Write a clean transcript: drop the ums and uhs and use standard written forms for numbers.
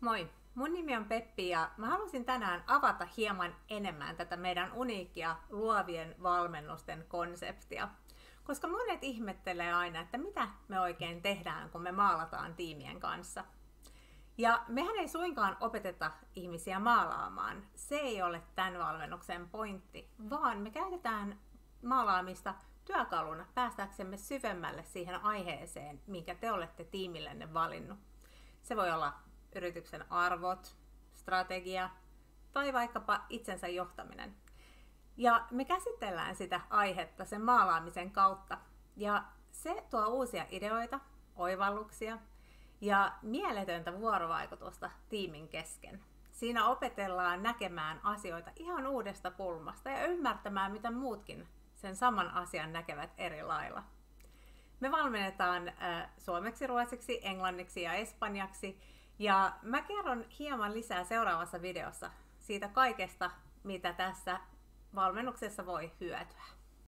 Moi, mun nimi on Peppi ja mä halusin tänään avata hieman enemmän tätä meidän uniikkia luovien valmennusten konseptia. Koska monet ihmettelee aina, että mitä me oikein tehdään, kun me maalataan tiimien kanssa. Ja mehän ei suinkaan opeteta ihmisiä maalaamaan. Se ei ole tämän valmennuksen pointti, vaan me käytetään maalaamista työkaluna päästäksemme syvemmälle siihen aiheeseen, minkä te olette tiimillenne valinnut. Se voi olla yrityksen arvot, strategia tai vaikkapa itsensä johtaminen. Ja me käsitellään sitä aihetta sen maalaamisen kautta. Ja se tuo uusia ideoita, oivalluksia ja mieletöntä vuorovaikutusta tiimin kesken. Siinä opetellaan näkemään asioita ihan uudesta kulmasta ja ymmärtämään, miten muutkin sen saman asian näkevät eri lailla. Me valmennetaan suomeksi, ruotsiksi, englanniksi ja espanjaksi. Ja mä kerron hieman lisää seuraavassa videossa siitä kaikesta, mitä tässä valmennuksessa voi hyötyä.